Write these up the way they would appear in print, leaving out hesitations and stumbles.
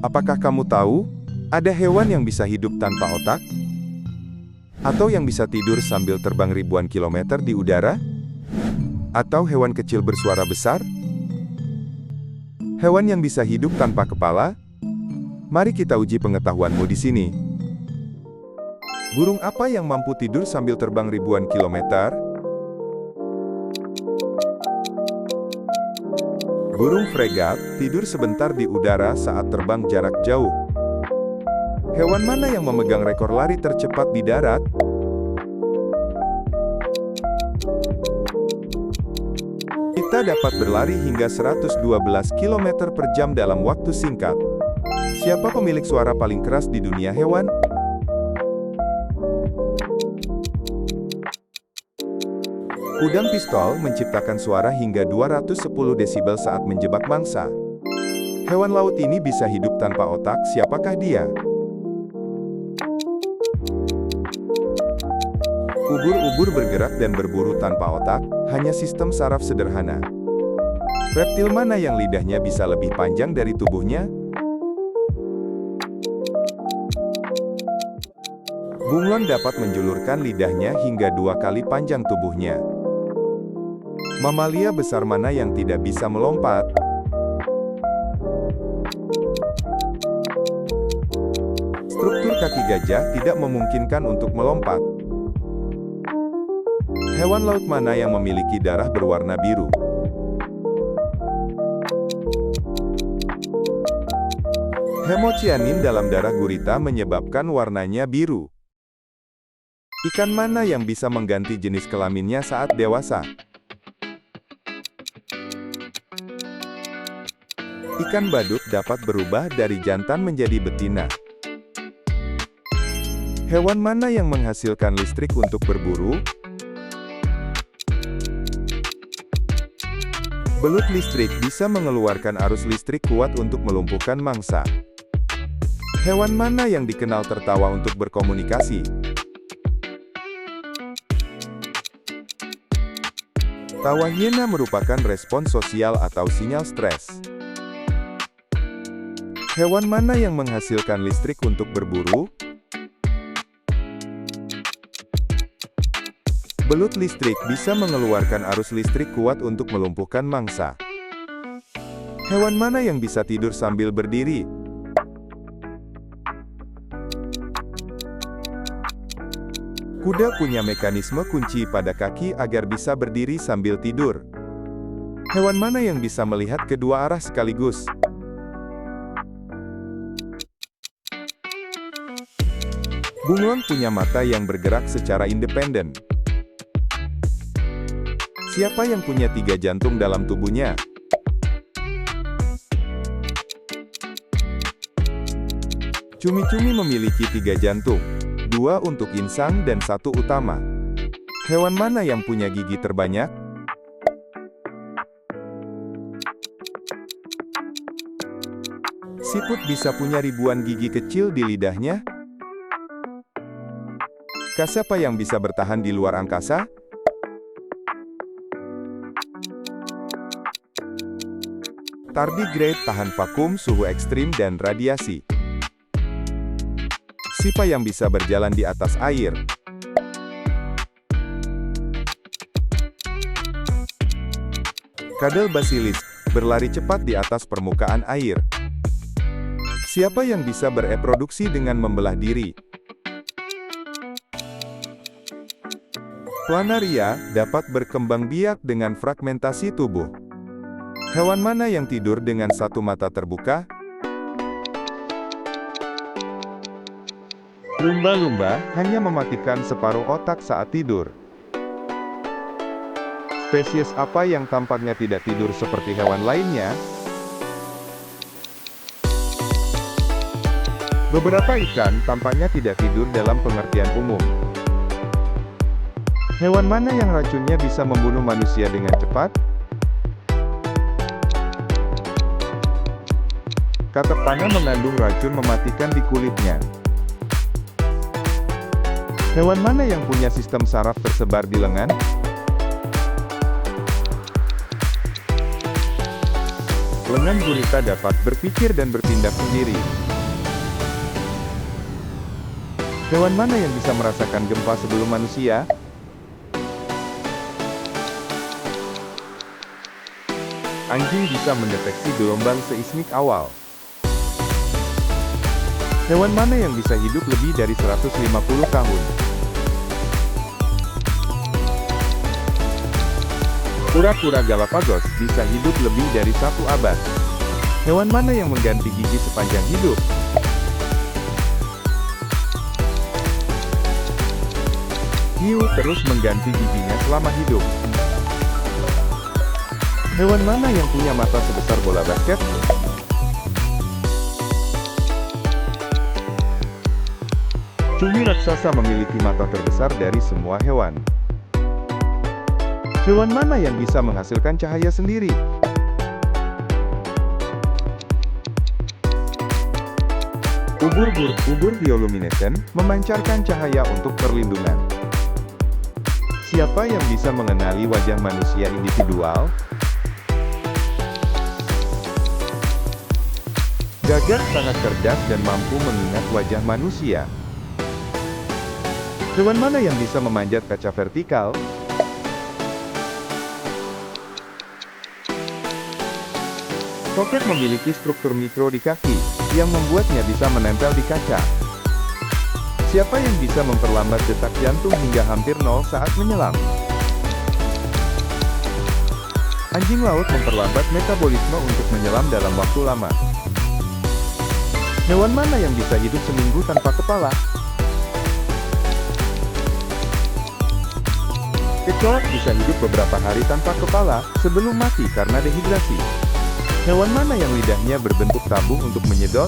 Apakah kamu tahu, ada hewan yang bisa hidup tanpa otak? Atau yang bisa tidur sambil terbang ribuan kilometer di udara? Atau hewan kecil bersuara besar? Hewan yang bisa hidup tanpa kepala? Mari kita uji pengetahuanmu di sini. Burung apa yang mampu tidur sambil terbang ribuan kilometer? Burung fregat tidur sebentar di udara saat terbang jarak jauh. Hewan mana yang memegang rekor lari tercepat di darat? Kita dapat berlari hingga 112 km per jam dalam waktu singkat. Siapa pemilik suara paling keras di dunia hewan? Udang pistol menciptakan suara hingga 210 desibel saat menjebak mangsa. Hewan laut ini bisa hidup tanpa otak, siapakah dia? Ubur-ubur bergerak dan berburu tanpa otak, hanya sistem saraf sederhana. Reptil mana yang lidahnya bisa lebih panjang dari tubuhnya? Bunglon dapat menjulurkan lidahnya hingga 2 kali panjang tubuhnya. Mamalia besar mana yang tidak bisa melompat? Struktur kaki gajah tidak memungkinkan untuk melompat. Hewan laut mana yang memiliki darah berwarna biru? Hemosianin dalam darah gurita menyebabkan warnanya biru. Ikan mana yang bisa mengganti jenis kelaminnya saat dewasa? Ikan badut dapat berubah dari jantan menjadi betina. Hewan mana yang menghasilkan listrik untuk berburu? Belut listrik bisa mengeluarkan arus listrik kuat untuk melumpuhkan mangsa. Hewan mana yang dikenal tertawa untuk berkomunikasi? Tawa hiena merupakan respons sosial atau sinyal stres. Hewan mana yang menghasilkan listrik untuk berburu? Belut listrik bisa mengeluarkan arus listrik kuat untuk melumpuhkan mangsa. Hewan mana yang bisa tidur sambil berdiri? Kuda punya mekanisme kunci pada kaki agar bisa berdiri sambil tidur. Hewan mana yang bisa melihat kedua arah sekaligus? Bunglon punya mata yang bergerak secara independen. Siapa yang punya 3 jantung dalam tubuhnya? Cumi-cumi memiliki 3 jantung, 2 untuk insang dan 1 utama. Hewan mana yang punya gigi terbanyak? Siput bisa punya ribuan gigi kecil di lidahnya. Siapa yang bisa bertahan di luar angkasa? Tardigrade tahan vakum, suhu ekstrim dan radiasi. Siapa yang bisa berjalan di atas air? Kadal basilis berlari cepat di atas permukaan air. Siapa yang bisa bereproduksi dengan membelah diri? Planaria dapat berkembang biak dengan fragmentasi tubuh. Hewan mana yang tidur dengan satu mata terbuka? Lumba-lumba hanya mematikan separuh otak saat tidur. Spesies apa yang tampaknya tidak tidur seperti hewan lainnya? Beberapa ikan tampaknya tidak tidur dalam pengertian umum. Hewan mana yang racunnya bisa membunuh manusia dengan cepat? Katak panah mengandung racun mematikan di kulitnya. Hewan mana yang punya sistem saraf tersebar di lengan? Lengan gurita dapat berpikir dan bertindak sendiri. Hewan mana yang bisa merasakan gempa sebelum manusia? Anjing bisa mendeteksi gelombang seismik awal. Hewan mana yang bisa hidup lebih dari 150 tahun? Kura-kura Galapagos bisa hidup lebih dari 1 abad. Hewan mana yang mengganti gigi sepanjang hidup? Hiu terus mengganti giginya selama hidup. Hewan mana yang punya mata sebesar bola basket? Cumi raksasa memiliki mata terbesar dari semua hewan. Hewan mana yang bisa menghasilkan cahaya sendiri? Ubur bioluminescent memancarkan cahaya untuk perlindungan. Siapa yang bisa mengenali wajah manusia individual? Gagak sangat cerdas dan mampu mengingat wajah manusia. Hewan mana yang bisa memanjat kaca vertikal? Tokek memiliki struktur mikro di kaki, yang membuatnya bisa menempel di kaca. Siapa yang bisa memperlambat detak jantung hingga hampir nol saat menyelam? Anjing laut memperlambat metabolisme untuk menyelam dalam waktu lama. Hewan mana yang bisa hidup seminggu tanpa kepala? Kecoak bisa hidup beberapa hari tanpa kepala, sebelum mati karena dehidrasi. Hewan mana yang lidahnya berbentuk tabung untuk menyedot?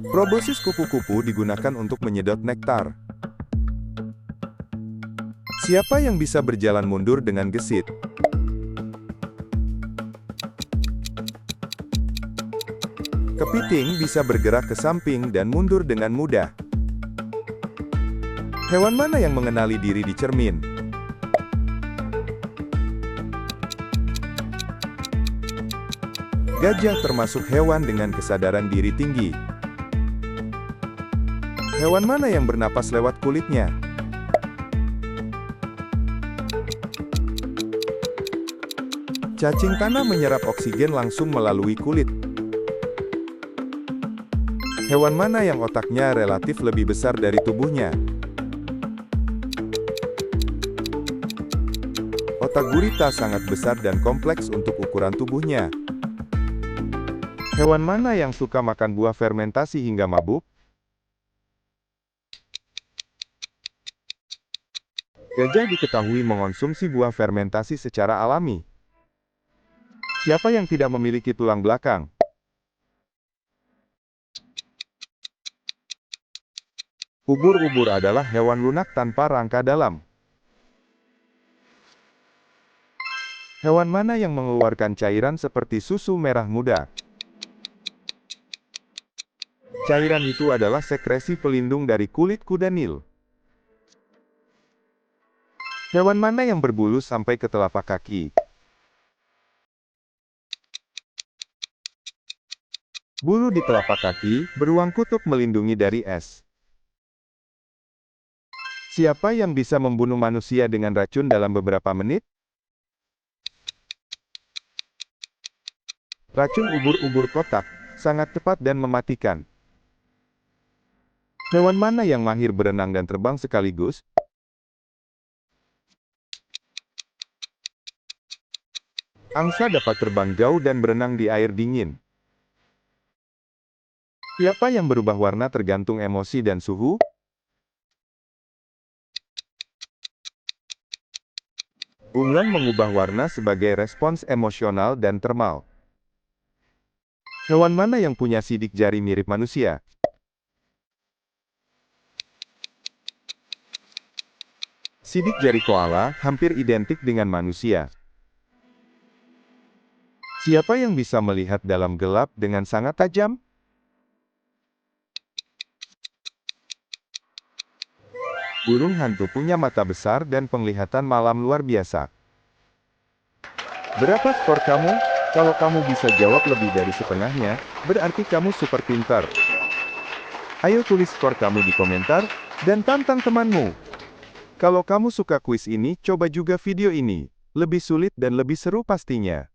Proboscis kupu-kupu digunakan untuk menyedot nektar. Siapa yang bisa berjalan mundur dengan gesit? Kepiting bisa bergerak ke samping dan mundur dengan mudah. Hewan mana yang mengenali diri di cermin? Gajah termasuk hewan dengan kesadaran diri tinggi. Hewan mana yang bernapas lewat kulitnya? Cacing tanah menyerap oksigen langsung melalui kulit. Hewan mana yang otaknya relatif lebih besar dari tubuhnya? Otak gurita sangat besar dan kompleks untuk ukuran tubuhnya. Hewan mana yang suka makan buah fermentasi hingga mabuk? Gajah diketahui mengonsumsi buah fermentasi secara alami. Siapa yang tidak memiliki tulang belakang? Ubur-ubur adalah hewan lunak tanpa rangka dalam. Hewan mana yang mengeluarkan cairan seperti susu merah muda? Cairan itu adalah sekresi pelindung dari kulit kuda Nil. Hewan mana yang berbulu sampai ke telapak kaki? Bulu di telapak kaki, beruang kutub melindungi dari es. Siapa yang bisa membunuh manusia dengan racun dalam beberapa menit? Racun ubur-ubur kotak, sangat cepat dan mematikan. Hewan mana yang mahir berenang dan terbang sekaligus? Angsa dapat terbang jauh dan berenang di air dingin. Siapa yang berubah warna tergantung emosi dan suhu? Bunglon mengubah warna sebagai respons emosional dan termal. Hewan mana yang punya sidik jari mirip manusia? Sidik jari koala hampir identik dengan manusia. Siapa yang bisa melihat dalam gelap dengan sangat tajam? Burung hantu punya mata besar dan penglihatan malam luar biasa. Berapa skor kamu? Kalau kamu bisa jawab lebih dari setengahnya, berarti kamu super pintar. Ayo tulis skor kamu di komentar, dan tantang temanmu. Kalau kamu suka kuis ini, coba juga video ini. Lebih sulit dan lebih seru pastinya.